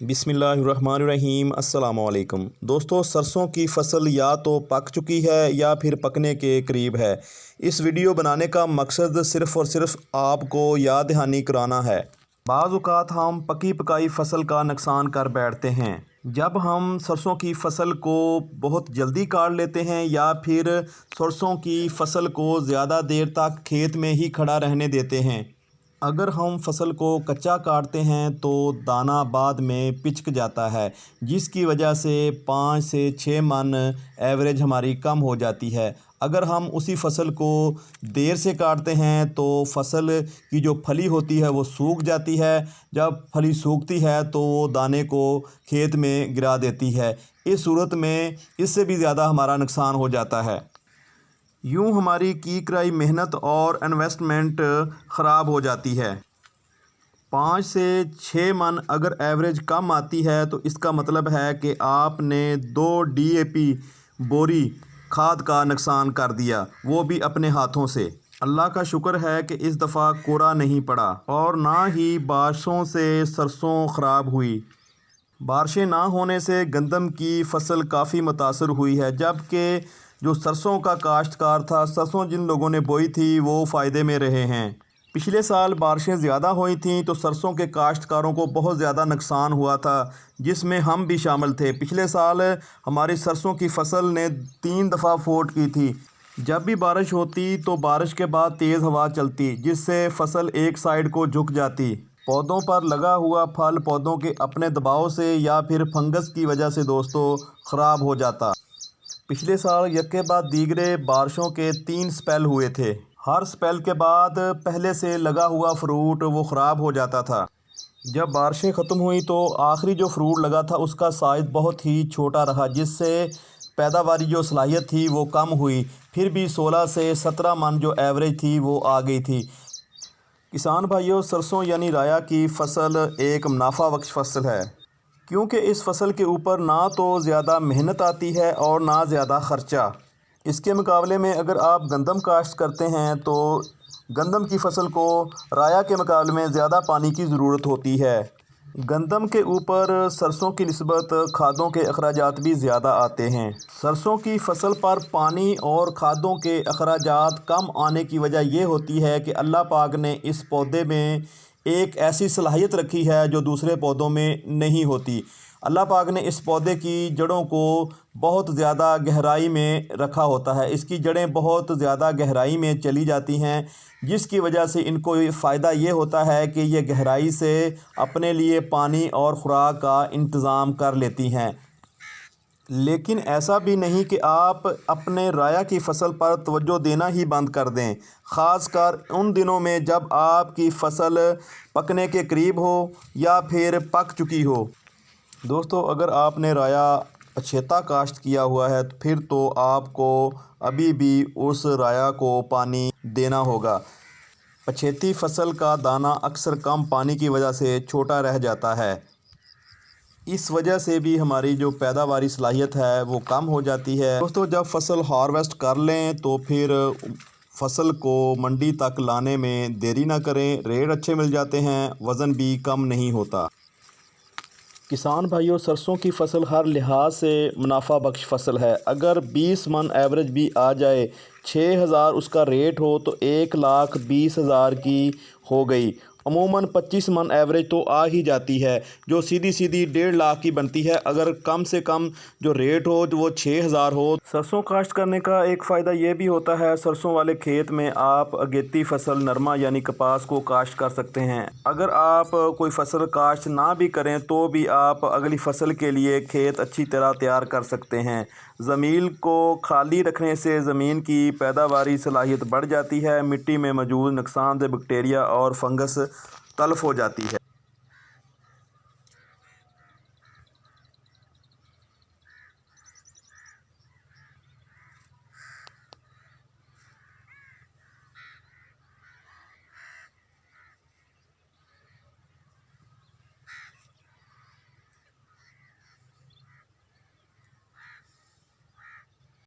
बिस्मिल्लाहिर्रहमानिर्रहीम। अस्सलाम वालेकुम दोस्तों, सरसों की फसल या तो पक चुकी है या फिर पकने के करीब है। इस वीडियो बनाने का मकसद सिर्फ़ और सिर्फ आपको याद दहानी कराना है। बाज़ औक़ात हम पकी पकाई फसल का नुकसान कर बैठते हैं। जब हम सरसों की फसल को बहुत जल्दी काट लेते हैं या फिर सरसों की फसल को ज़्यादा देर तक खेत में ही खड़ा रहने देते हैं। अगर हम फसल को कच्चा काटते हैं तो दाना बाद में पिचक जाता है, जिसकी वजह से 5 से 6 मन एवरेज हमारी कम हो जाती है। अगर हम उसी फसल को देर से काटते हैं तो फसल की जो फली होती है वो सूख जाती है। जब फली सूखती है तो वो दाने को खेत में गिरा देती है। इस सूरत में इससे भी ज़्यादा हमारा नुकसान हो जाता है। यूँ हमारी की कराई मेहनत और इन्वेस्टमेंट ख़राब हो जाती है। 5 से 6 मन अगर एवरेज कम आती है तो इसका मतलब है कि आपने 2 DAP बोरी खाद का नुकसान कर दिया, वो भी अपने हाथों से। अल्लाह का शुक्र है कि इस दफ़ा कोरा नहीं पड़ा और ना ही बारिशों से सरसों ख़राब हुई। बारिशें ना होने से गंदम की फसल काफ़ी मुतासर हुई है, जबकि जो सरसों का काश्तकार था, सरसों जिन लोगों ने बोई थी वो फ़ायदे में रहे हैं। पिछले साल बारिशें ज़्यादा हुई थीं तो सरसों के काश्तकारों को बहुत ज़्यादा नुकसान हुआ था, जिसमें हम भी शामिल थे। पिछले साल हमारी सरसों की फसल ने 3 दफ़ा फोट की थी। जब भी बारिश होती तो बारिश के बाद तेज़ हवा चलती, जिससे फसल एक साइड को झुक जाती। पौधों पर लगा हुआ फल पौधों के अपने दबाव से या फिर फंगस की वजह से दोस्तों ख़राब हो जाता। पिछले साल यके बाद दीगरे बारिशों के 3 स्पेल हुए थे। हर स्पेल के बाद पहले से लगा हुआ फ्रूट वो ख़राब हो जाता था। जब बारिशें ख़त्म हुई तो आखिरी जो फ्रूट लगा था उसका साइज़ बहुत ही छोटा रहा, जिससे पैदावारी जो सलाहियत थी वो कम हुई। फिर भी 16 से 17 मन जो एवरेज थी वो आ गई थी। किसान भाइयों, सरसों यानी राया की फसल एक मुनाफा बख्श फसल है, क्योंकि इस फसल के ऊपर ना तो ज़्यादा मेहनत आती है और ना ज़्यादा ख़र्चा। इसके मुकाबले में अगर आप गंदम काश्त करते हैं तो गंदम की फसल को राया के मुकाबले में ज़्यादा पानी की ज़रूरत होती है। गंदम के ऊपर सरसों की निस्बत खादों के अखराजात भी ज़्यादा आते हैं। सरसों की फसल पर पानी और खादों के अखराजात कम आने की वजह यह होती है कि अल्लाह पाक ने इस पौधे में एक ऐसी सलाहियत रखी है जो दूसरे पौधों में नहीं होती। अल्लाह पाक ने इस पौधे की जड़ों को बहुत ज़्यादा गहराई में रखा होता है। इसकी जड़ें बहुत ज़्यादा गहराई में चली जाती हैं, जिसकी वजह से इनको फ़ायदा ये होता है कि ये गहराई से अपने लिए पानी और ख़ुराक का इंतज़ाम कर लेती हैं। लेकिन ऐसा भी नहीं कि आप अपने राया की फसल पर तवज्जो देना ही बंद कर दें, ख़ासकर उन दिनों में जब आपकी फसल पकने के करीब हो या फिर पक चुकी हो। दोस्तों, अगर आपने राया पछेता काश्त किया हुआ है तो फिर तो आपको अभी भी उस राया को पानी देना होगा। पछेती फसल का दाना अक्सर कम पानी की वजह से छोटा रह जाता है। इस वजह से भी हमारी जो पैदावारी सलाहियत है वो कम हो जाती है। दोस्तों, जब फसल हार्वेस्ट कर लें तो फिर फसल को मंडी तक लाने में देरी ना करें। रेट अच्छे मिल जाते हैं, वज़न भी कम नहीं होता। किसान भाइयों, सरसों की फसल हर लिहाज से मुनाफा बख्श फसल है। अगर 20 मन एवरेज भी आ जाए, 6000 उसका रेट हो तो 1,20,000 की हो गई। अमूमन 25 मन एवरेज तो आ ही जाती है, जो सीधी सीधी 1.5 लाख की बनती है। अगर कम से कम जो रेट हो जो वो 6000 हो। सरसों काश्त करने का एक फ़ायदा ये भी होता है, सरसों वाले खेत में आप अगेती फसल नरमा यानी कपास को काश्त कर सकते हैं। अगर आप कोई फसल काश्त ना भी करें तो भी आप अगली फसल के लिए खेत अच्छी तरह तैयार कर सकते हैं। ज़मीन को खाली रखने से ज़मीन की पैदावारी सलाहियत बढ़ जाती है, मिट्टी में मौजूद नुकसानदेह बैक्टीरिया और फंगस तल्फ़ हो जाती है।